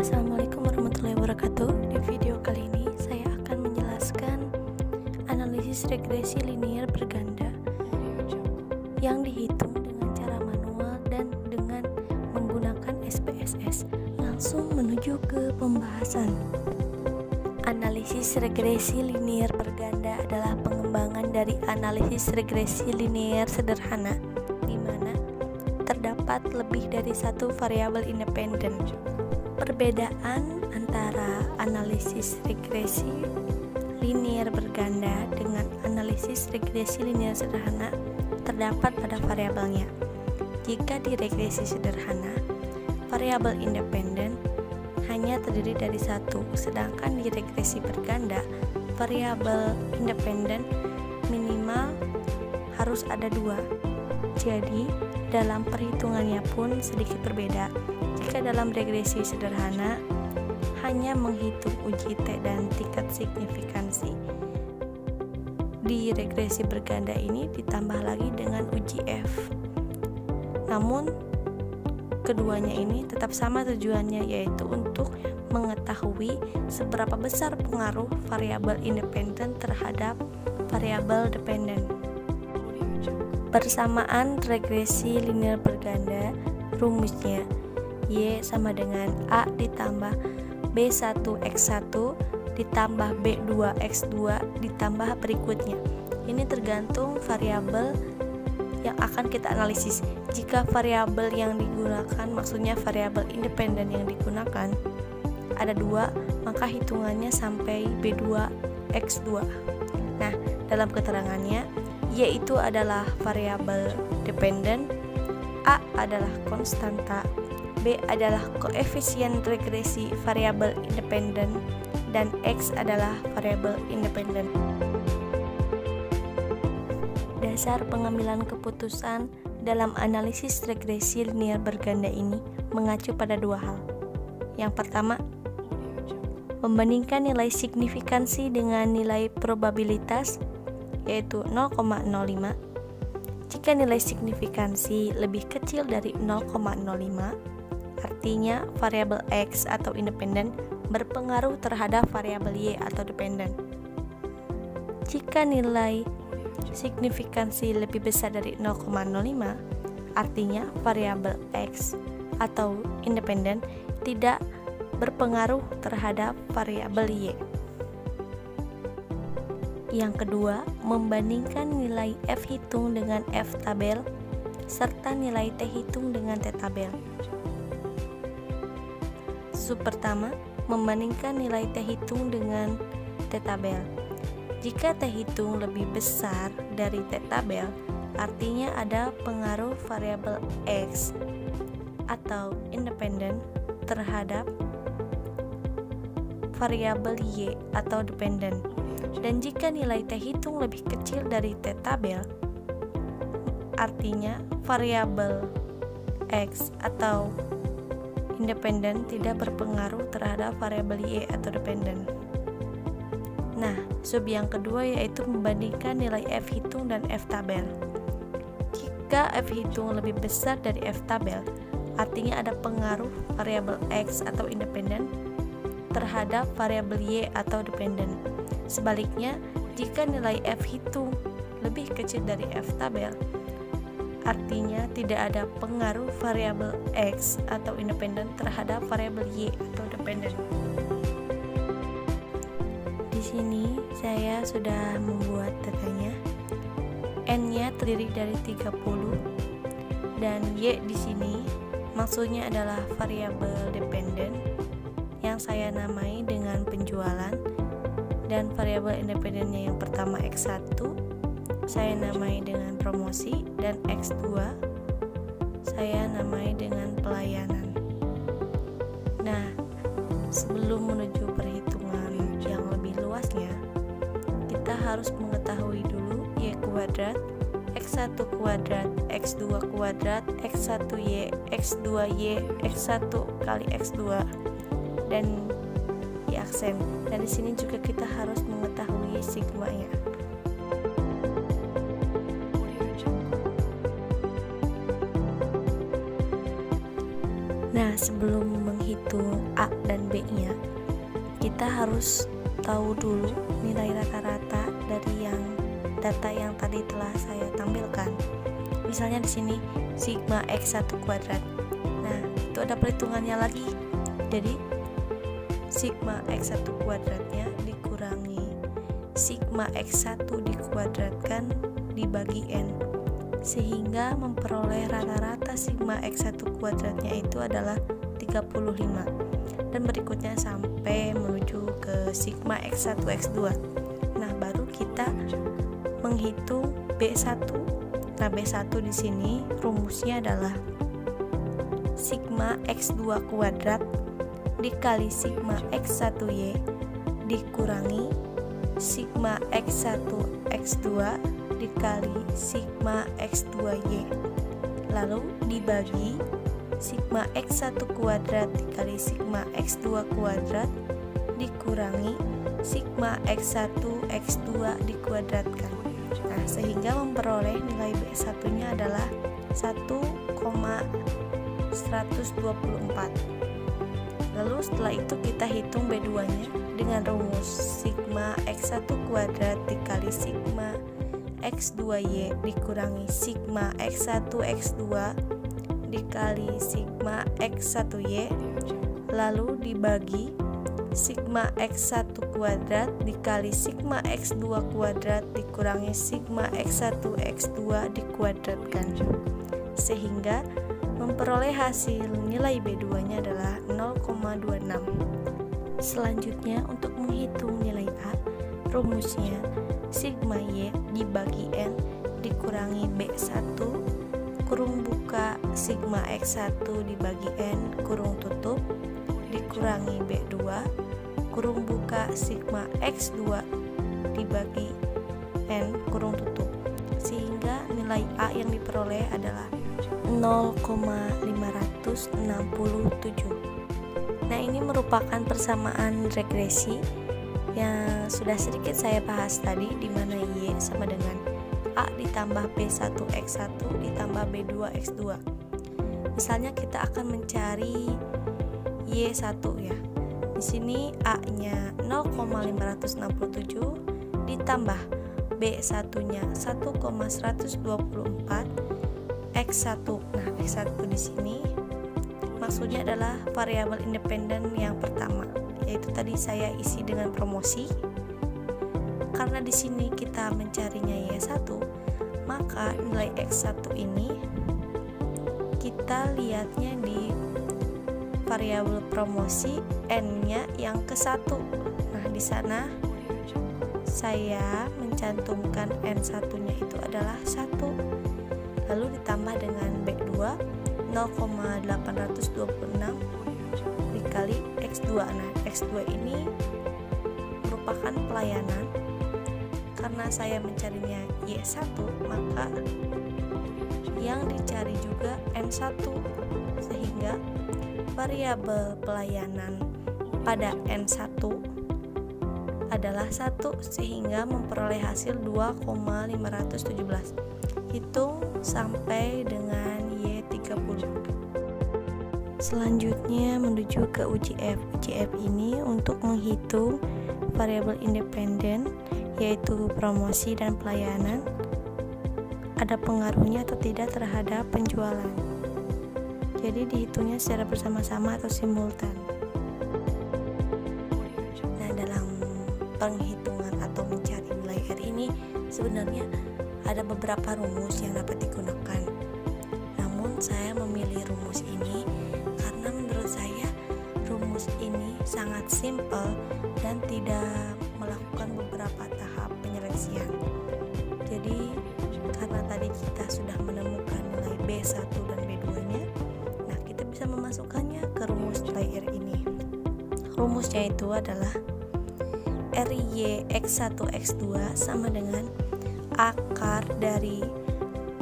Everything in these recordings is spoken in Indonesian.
Assalamualaikum warahmatullahi wabarakatuh. Di video kali ini saya akan menjelaskan analisis regresi linear berganda yang dihitung dengan cara manual dan dengan menggunakan SPSS. Langsung menuju ke pembahasan. Analisis regresi linear berganda adalah pengembangan dari analisis regresi linear sederhana di mana terdapat lebih dari satu variabel independen. Perbedaan antara analisis regresi linear berganda dengan analisis regresi linear sederhana terdapat pada variabelnya. Jika di regresi sederhana, variabel independen hanya terdiri dari satu, sedangkan di regresi berganda, variabel independen minimal harus ada dua. Jadi, dalam perhitungannya pun sedikit berbeda. Jika dalam regresi sederhana hanya menghitung uji T dan tingkat signifikansi, di regresi berganda ini ditambah lagi dengan uji F. Namun keduanya ini tetap sama tujuannya, yaitu untuk mengetahui seberapa besar pengaruh variabel independen terhadap variabel dependen. Persamaan regresi linear berganda, rumusnya Y sama dengan A ditambah B1X1 ditambah B2X2 ditambah berikutnya. Ini tergantung variabel yang akan kita analisis. Jika variabel yang digunakan, maksudnya variabel independen yang digunakan ada dua, maka hitungannya sampai B2X2. Nah, dalam keterangannya, Y itu adalah variabel dependen, A adalah konstanta, B adalah koefisien regresi variabel independen, dan X adalah variabel independen. Dasar pengambilan keputusan dalam analisis regresi linear berganda ini mengacu pada dua hal. Yang pertama, membandingkan nilai signifikansi dengan nilai probabilitas, yaitu 0,05. Jika nilai signifikansi lebih kecil dari 0,05, artinya variabel X atau independen berpengaruh terhadap variabel Y atau dependen. Jika nilai signifikansi lebih besar dari 0,05, artinya variabel X atau independen tidak berpengaruh terhadap variabel Y. Yang kedua, membandingkan nilai F hitung dengan F tabel serta nilai T hitung dengan T tabel. Sub pertama, membandingkan nilai T hitung dengan T tabel. Jika T hitung lebih besar dari T tabel, artinya ada pengaruh variabel X atau independen terhadap variabel Y atau dependen. Dan jika nilai T hitung lebih kecil dari T tabel, artinya variabel X atau independen tidak berpengaruh terhadap variabel Y atau dependen. Nah, sub yang kedua yaitu membandingkan nilai F hitung dan F tabel. Jika F hitung lebih besar dari F tabel, artinya ada pengaruh variabel X atau independen terhadap variabel Y atau dependen. Sebaliknya, jika nilai F hitung lebih kecil dari F tabel, artinya tidak ada pengaruh variabel X atau independen terhadap variabel Y atau dependen. Di sini saya sudah membuat datanya. N-nya terdiri dari 30 dan Y di sini maksudnya adalah variabel dependen yang saya namai dengan penjualan, dan variabel independennya yang pertama X1 saya namai dengan promosi, dan X2 saya namai dengan pelayanan. Nah, sebelum menuju perhitungan yang lebih luasnya, kita harus mengetahui dulu Y kuadrat, X1 kuadrat, X2 kuadrat, X1Y, X2Y, X1 kali X2, dan di aksen. Dan di sini juga kita harus mengetahui sigmanya. Nah, sebelum menghitung A dan B-nya, kita harus tahu dulu nilai rata-rata dari data yang tadi telah saya tampilkan. Misalnya di sini sigma x1 kuadrat. Nah, itu ada perhitungannya lagi. Jadi sigma x1 kuadratnya dikurangi sigma x1 dikuadratkan dibagi n, sehingga memperoleh rata-rata sigma x1 kuadratnya itu adalah 35. Dan berikutnya sampai menuju ke sigma x1 x2. Nah, baru kita menghitung B1. Nah, B1 di sini rumusnya adalah sigma x2 kuadrat dikali sigma x1y dikurangi sigma x1 x2 dikali sigma x2y, lalu dibagi sigma x1 kuadrat dikali sigma x2 kuadrat dikurangi sigma x1 x2 dikuadratkan. Nah, sehingga memperoleh nilai B1 nya adalah 1,124. Lalu setelah itu kita hitung B2 nya dengan rumus sigma x1 kuadrat dikali sigma x2y dikurangi sigma x1 x2 dikali sigma x1y, lalu dibagi sigma x1 kuadrat dikali sigma x2 kuadrat dikurangi sigma x1 x2 dikuadratkan, sehingga memperoleh hasil nilai B2 nya adalah 0,26. Selanjutnya untuk menghitung nilai A, rumusnya sigma y dibagi n dikurangi B1 kurung buka sigma x1 dibagi n kurung tutup dikurangi B2 kurung buka sigma x2 dibagi n kurung tutup, sehingga nilai A yang diperoleh adalah 0,567. Nah, ini merupakan persamaan regresi yang sudah sedikit saya bahas tadi, di mana Y sama dengan A ditambah B1 X1 ditambah B2 X2. Misalnya kita akan mencari Y1 ya. Di sini A-nya 0,567 ditambah B1-nya 1,124 X1. Nah, X1 di sini maksudnya adalah variabel independen yang pertama, yaitu tadi saya isi dengan promosi. Karena di sini kita mencarinya Y1, maka nilai X1 ini kita lihatnya di variabel promosi N-nya yang ke-1. Nah, di sana saya mencantumkan N1-nya itu adalah 1. Lalu ditambah dengan B2 0,826 dikali X2. Nah, X2 ini merupakan pelayanan. Karena saya mencarinya Y1, maka yang dicari juga N1, sehingga variabel pelayanan pada N1 adalah 1, sehingga memperoleh hasil 2,517. Hitung sampai dengan Y30. Selanjutnya menuju ke uji F. Uji F ini untuk menghitung variabel independen, yaitu promosi dan pelayanan, ada pengaruhnya atau tidak terhadap penjualan. Jadi dihitungnya secara bersama-sama atau simultan. Nah, dalam penghitungan atau mencari nilai R ini sebenarnya ada beberapa rumus yang dapat digunakan. Namun saya memilih rumus ini karena menurut saya rumus ini sangat simpel dan tidak melakukan beberapa tahap penyeleksian. Jadi karena tadi kita sudah menemukan nilai B1 dan B2-nya, nah kita bisa memasukkannya ke rumus nilai R ini. Rumusnya itu adalah RY X1 X2 sama dengan akar dari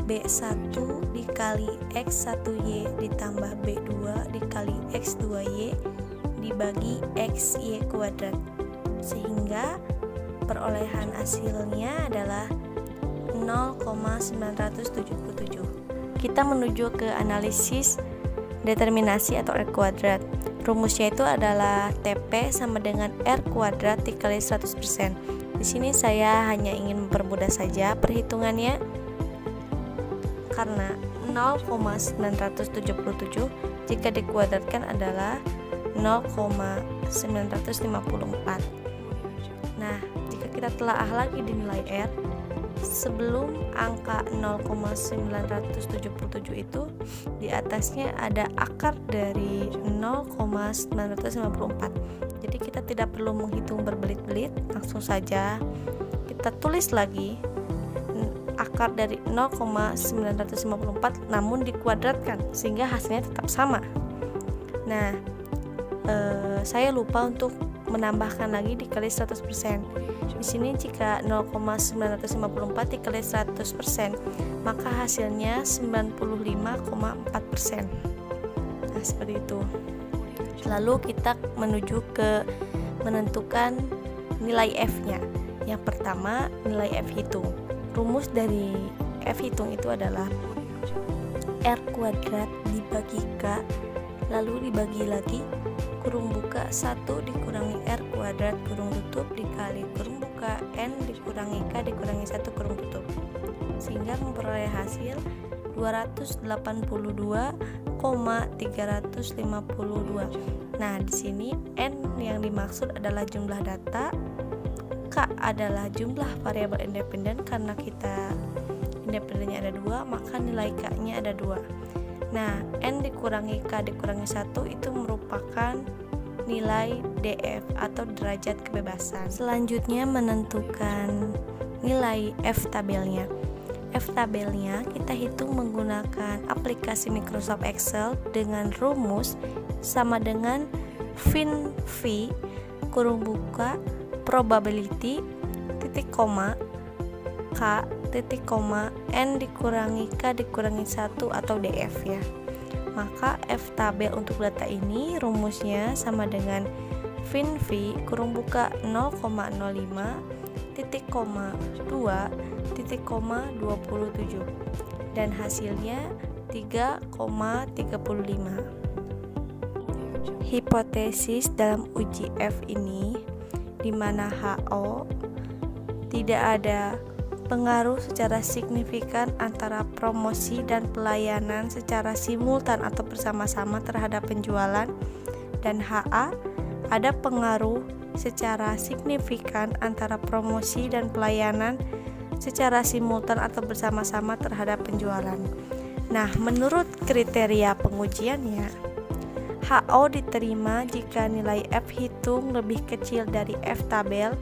B1 dikali X1Y ditambah B2 dikali X2Y dibagi XY kuadrat, sehingga perolehan hasilnya adalah 0,977. Kita menuju ke analisis determinasi atau R kuadrat. Rumusnya itu adalah TP sama dengan R kuadrat dikali 100%. Di sini saya hanya ingin mempermudah saja perhitungannya, karena 0,977 jika dikuadratkan adalah 0,954. Nah, jika kita telaah lagi di nilai R, sebelum angka 0,977 itu di atasnya ada akar dari 0,954. Jadi kita tidak perlu menghitung berbelit-belit, langsung saja kita tulis lagi akar dari 0,954 namun dikuadratkan sehingga hasilnya tetap sama. Nah, saya lupa untuk menambahkan lagi dikali 100%. Di sini jika 0,954 dikali 100%, maka hasilnya 95,4%. Nah, seperti itu. Lalu kita menuju ke menentukan nilai F-nya. Yang pertama, nilai F hitung. Rumus dari F hitung itu adalah R kuadrat dibagi K, lalu dibagi lagi kurung buka 1 dikurangi R kuadrat kurung tutup dikali kurung buka N dikurangi K dikurangi 1 kurung tutup, sehingga memperoleh hasil 282,352. Nah, di sini N yang dimaksud adalah jumlah data, K adalah jumlah variabel independen. Karena kita independennya ada 2, maka nilai K-nya ada 2. Nah, N dikurangi K dikurangi 1 itu merupakan nilai DF atau derajat kebebasan. Selanjutnya menentukan nilai F tabelnya. F tabelnya kita hitung menggunakan aplikasi Microsoft Excel dengan rumus sama dengan fin V kurung buka probability titik koma K titik koma N dikurangi K dikurangi 1 atau DF ya. Maka F tabel untuk data ini rumusnya sama dengan fin V kurung buka 0,05 titik koma 2 titik koma 27 dan hasilnya 3,35. Hipotesis dalam uji F ini di mana HO tidak ada pengaruh secara signifikan antara promosi dan pelayanan secara simultan atau bersama-sama terhadap penjualan, dan HA ada pengaruh secara signifikan antara promosi dan pelayanan secara simultan atau bersama-sama terhadap penjualan. Nah, menurut kriteria pengujiannya, HO diterima jika nilai F hitung lebih kecil dari F tabel,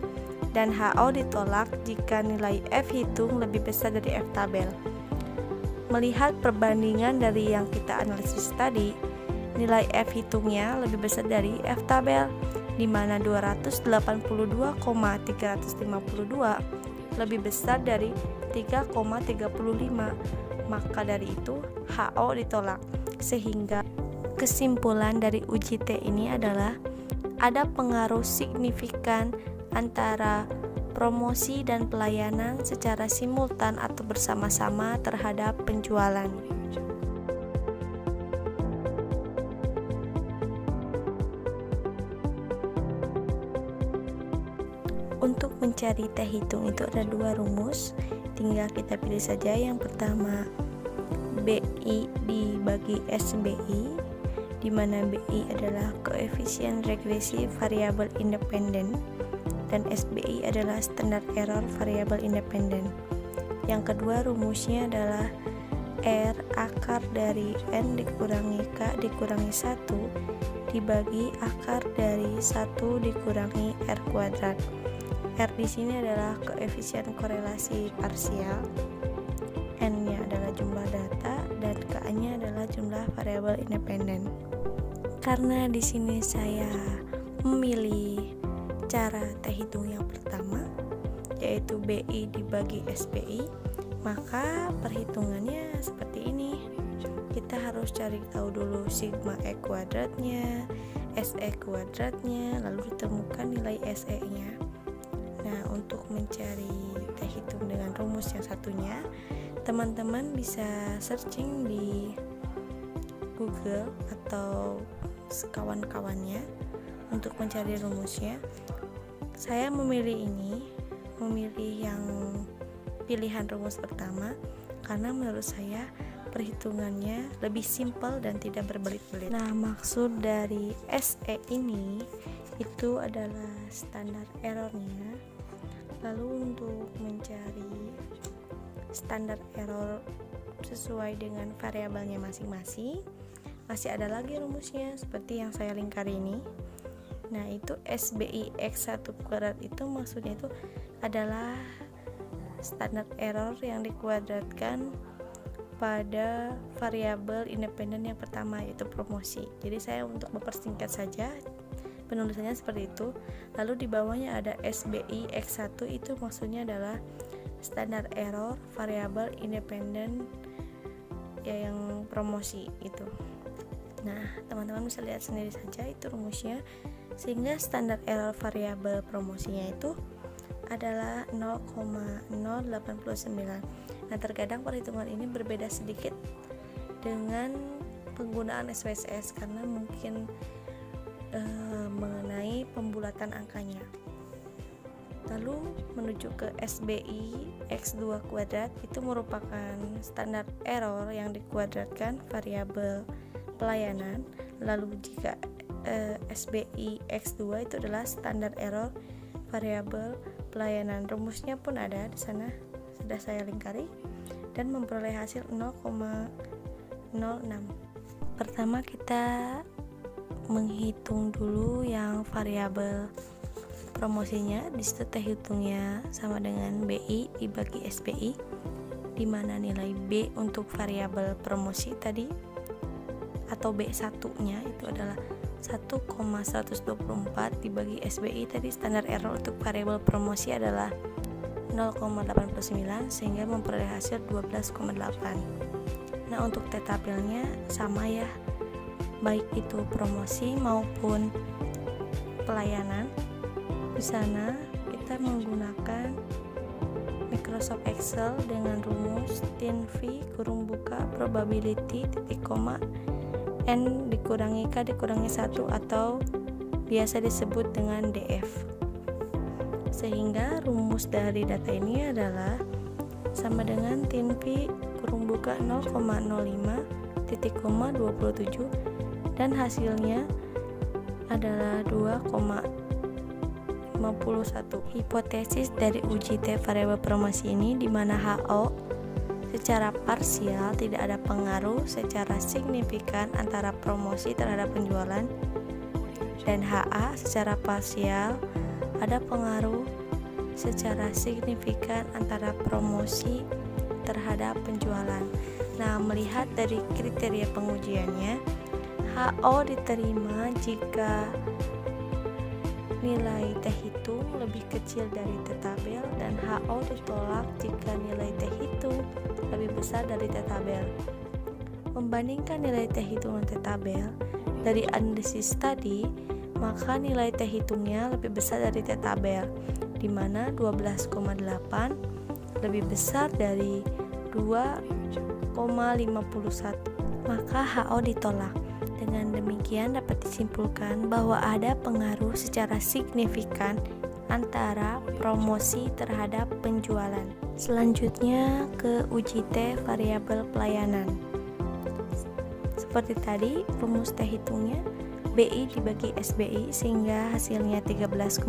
dan HO ditolak jika nilai F hitung lebih besar dari F tabel. Melihat perbandingan dari yang kita analisis tadi, nilai F hitungnya lebih besar dari F tabel, di mana 282,352 lebih besar dari 3,35. Maka dari itu HO ditolak, sehingga kesimpulan dari uji T ini adalah ada pengaruh signifikan antara promosi dan pelayanan secara simultan atau bersama-sama terhadap penjualan. Untuk mencari T hitung itu ada 2 rumus, tinggal kita pilih saja. Yang pertama BI dibagi SBI, di mana BI adalah koefisien regresi variabel independen dan SBI adalah standar error variabel independen. Yang kedua rumusnya adalah R akar dari N dikurangi K dikurangi 1 dibagi akar dari 1 dikurangi R kuadrat. R di sini adalah koefisien korelasi parsial, N-nya adalah jumlah data, dan K-nya adalah jumlah variabel independen. Karena di sini saya memilih cara T hitung yang pertama, yaitu BI dibagi SBI, maka perhitungannya seperti ini. Kita harus cari tahu dulu sigma E kuadratnya, SE kuadratnya, lalu ditemukan nilai SE-nya. Nah, untuk mencari T hitung dengan rumus yang satunya, teman-teman bisa searching di Google atau kawan-kawannya untuk mencari rumusnya. Saya memilih yang pilihan rumus pertama karena menurut saya perhitungannya lebih simpel dan tidak berbelit-belit. Nah, maksud dari SE ini itu adalah standar errornya. Lalu untuk mencari standar error sesuai dengan variabelnya masing-masing, masih ada lagi rumusnya seperti yang saya lingkari ini. Nah, itu SBI X1 kuadrat itu maksudnya itu adalah standar error yang dikuadratkan pada variabel independen yang pertama, yaitu promosi. Jadi saya untuk mempersingkat saja penulisannya seperti itu. Lalu di bawahnya ada SBI X1, itu maksudnya adalah standar error variabel independen ya yang promosi itu. Nah, teman-teman bisa lihat sendiri saja itu rumusnya, sehingga standar error variabel promosinya itu adalah 0,089. Nah, terkadang perhitungan ini berbeda sedikit dengan penggunaan SPSS karena mungkin mengenai pembulatan angkanya. Lalu menuju ke SBI X2 kuadrat, itu merupakan standar error yang dikuadratkan variabel pelayanan. Lalu jika SBI X2 itu adalah standar error variabel pelayanan. Rumusnya pun ada di sana, sudah saya lingkari dan memperoleh hasil 0,06. Pertama kita menghitung dulu yang variabel promosinya. Di situ teh hitungnya sama dengan BI dibagi SBI, di mana nilai B untuk variabel promosi tadi atau B1-nya itu adalah 1,124 dibagi SBI tadi. Standar error untuk variabel promosi adalah 0,89 sehingga memperoleh hasil 12,8. Nah, untuk T tabelnya sama ya, baik itu promosi maupun pelayanan. Di sana kita menggunakan Microsoft Excel dengan rumus tin-v kurung buka probability titik koma n dikurangi k dikurangi 1 atau biasa disebut dengan DF. Sehingga rumus dari data ini adalah sama dengan tin-v kurung buka 0,05 titik koma 27 dan hasilnya adalah 2,51. Hipotesis dari uji T variabel promosi ini di mana HO secara parsial tidak ada pengaruh secara signifikan antara promosi terhadap penjualan, dan HA secara parsial ada pengaruh secara signifikan antara promosi terhadap penjualan. Nah, melihat dari kriteria pengujiannya, HO diterima jika nilai T hitung lebih kecil dari T tabel, dan HO ditolak jika nilai T hitung lebih besar dari T tabel. Membandingkan nilai T hitung dan T tabel dari analisis tadi, maka nilai T hitungnya lebih besar dari T tabel, di mana 12,8 lebih besar dari 2,51, maka HO ditolak. Dengan demikian dapat disimpulkan bahwa ada pengaruh secara signifikan antara promosi terhadap penjualan. Selanjutnya ke uji T variabel pelayanan. Seperti tadi, rumus T hitungnya BI dibagi SBI sehingga hasilnya 13,8,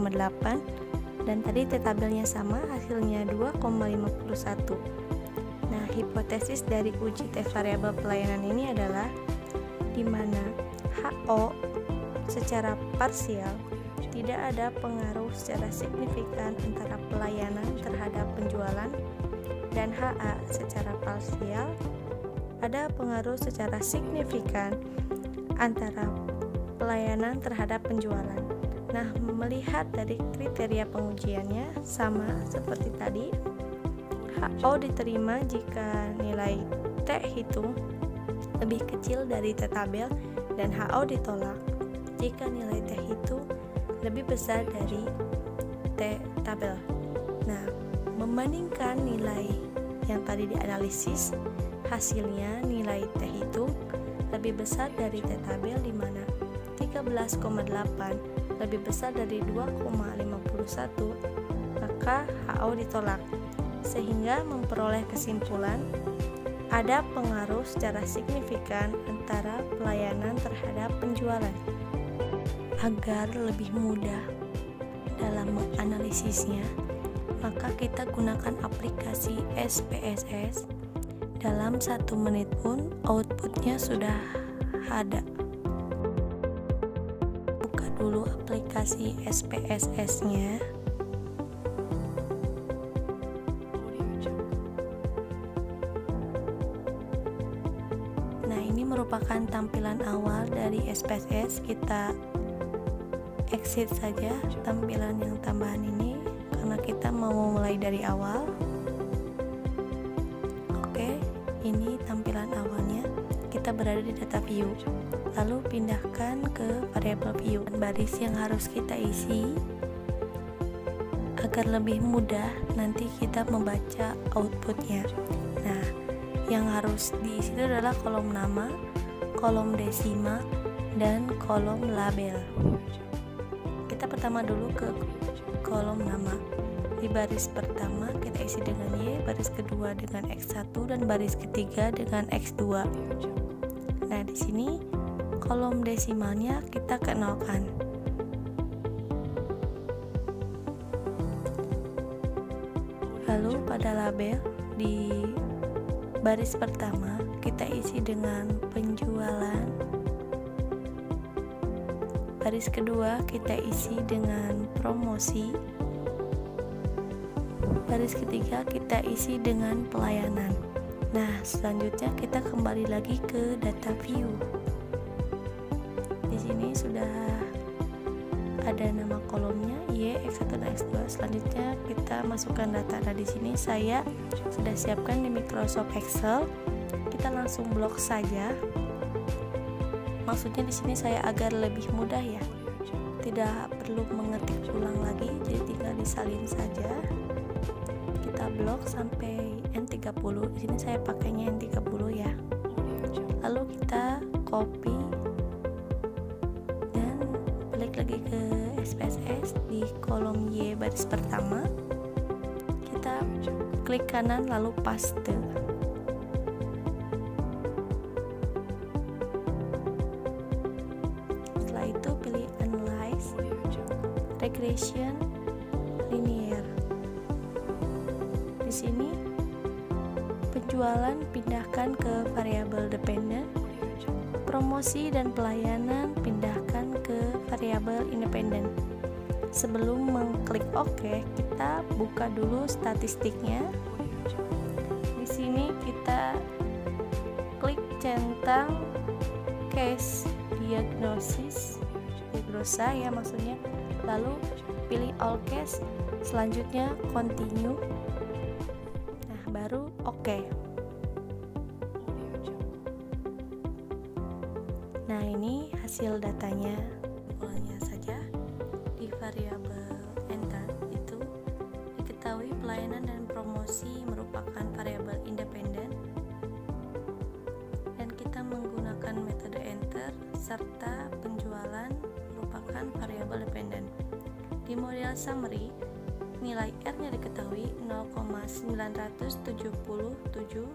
dan tadi T tabelnya sama, hasilnya 2,51. Nah, hipotesis dari uji T variabel pelayanan ini adalah di mana HO secara parsial tidak ada pengaruh secara signifikan antara pelayanan terhadap penjualan, dan HA secara parsial ada pengaruh secara signifikan antara pelayanan terhadap penjualan. Nah, melihat dari kriteria pengujiannya sama seperti tadi, HO diterima jika nilai T hitung lebih kecil dari T tabel, dan HO ditolak jika nilai T hitung lebih besar dari T tabel. Nah, membandingkan nilai yang tadi dianalisis, hasilnya nilai T hitung lebih besar dari T tabel, di mana 13,8 lebih besar dari 2,51, maka HO ditolak, sehingga memperoleh kesimpulan ada pengaruh secara signifikan antara pelayanan terhadap penjualan. Agar lebih mudah dalam menganalisisnya, maka kita gunakan aplikasi SPSS. Dalam 1 menit pun outputnya sudah ada. Buka dulu aplikasi SPSS-nya. Nah, ini merupakan tampilan awal dari SPSS. Kita exit saja tampilan yang tambahan ini karena kita mau mulai dari awal. Oke, ini tampilan awalnya. Kita berada di data view, lalu pindahkan ke variable view. Baris yang harus kita isi agar lebih mudah nanti kita membaca outputnya. Nah, yang harus diisi itu adalah kolom nama, kolom desima, dan kolom label. Kita pertama dulu ke kolom nama. Di baris pertama kita isi dengan Y, baris kedua dengan X1, dan baris ketiga dengan X2. Nah, di sini kolom desimalnya kita nolkan. Lalu pada label di baris pertama kita isi dengan penjualan. Baris kedua kita isi dengan promosi. Baris ketiga kita isi dengan pelayanan. Nah, selanjutnya kita kembali lagi ke data view. Di sini sudah ada nama kolomnya Y, X1 dan X2. Selanjutnya kita masukkan data. Nah, di sini saya sudah siapkan di Microsoft Excel. Kita langsung blok saja. Maksudnya di sini saya agar lebih mudah ya, tidak perlu mengetik ulang lagi, jadi tinggal disalin saja. Kita blok sampai N30. Di sini saya pakainya N30 ya. Lalu kita copy dan balik lagi ke SPSS. Di kolom Y baris pertama kita klik kanan lalu paste. Itu pilih analyze, regression, linear. Di sini penjualan pindahkan ke variabel dependent, promosi dan pelayanan pindahkan ke variabel independent. Sebelum mengklik OK, kita buka dulu statistiknya. Di sini kita klik centang case diagnosa ya maksudnya, lalu pilih all case, selanjutnya continue. Nah, baru oke. Nah, ini hasil datanya. Mulanya saja di variabel enter itu diketahui pelayanan dan promosi merupakan variabel independen dan kita menggunakan metode enter, serta penjualan merupakan variabel dependen. Di model summary, nilai R-nya diketahui 0,977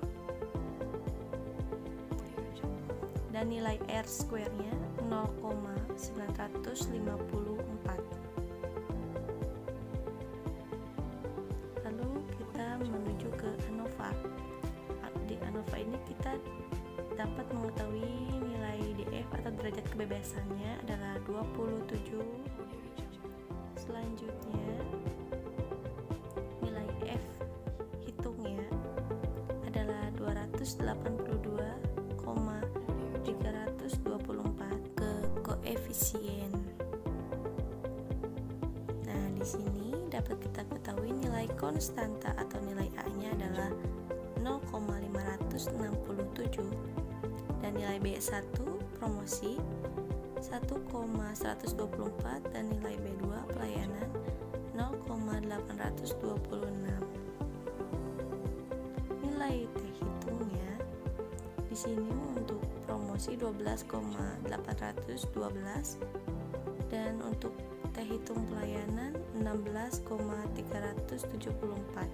dan nilai R square-nya 0,954. Lalu kita menuju ke ANOVA. Di ANOVA ini kita dapat mengetahui nilai DF atau derajat kebebasannya adalah 27. Selanjutnya nilai F hitungnya adalah 282,324 ke koefisien. Nah, di sini dapat kita ketahui nilai konstanta atau nilai A-nya adalah 0,567 dan nilai B1 promosi 1,124 dan nilai B2 pelayanan 0,826. Nilai T hitungnya di sini untuk promosi promosi 12,812, dan untuk teh hitung pelayanan 16,374.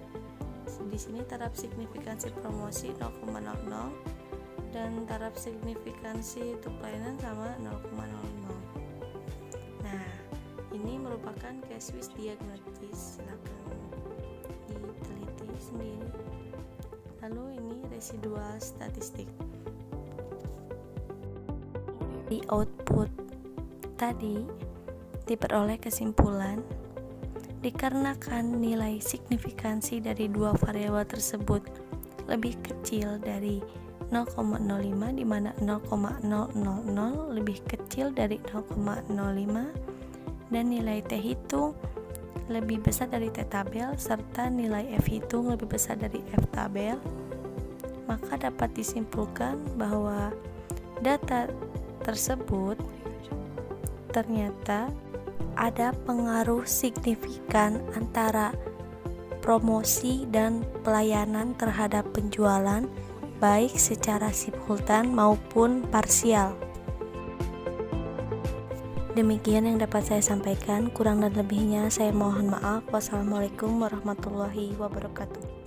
Di sini taraf signifikansi promosi 0,00 dan taraf signifikansi untuk pelayanan sama 0,00. Nah, ini merupakan case Swiss diagnosis, silakan diteliti sendiri. Lalu ini residual statistik. Di output tadi diperoleh kesimpulan dikarenakan nilai signifikansi dari dua variabel tersebut lebih kecil dari 0,05, di mana 0,000 lebih kecil dari 0,05, dan nilai T hitung lebih besar dari T tabel serta nilai F hitung lebih besar dari F tabel, maka dapat disimpulkan bahwa data tersebut ternyata ada pengaruh signifikan antara promosi dan pelayanan terhadap penjualan, baik secara simultan maupun parsial. Demikian yang dapat saya sampaikan, kurang dan lebihnya saya mohon maaf. Wassalamualaikum warahmatullahi wabarakatuh.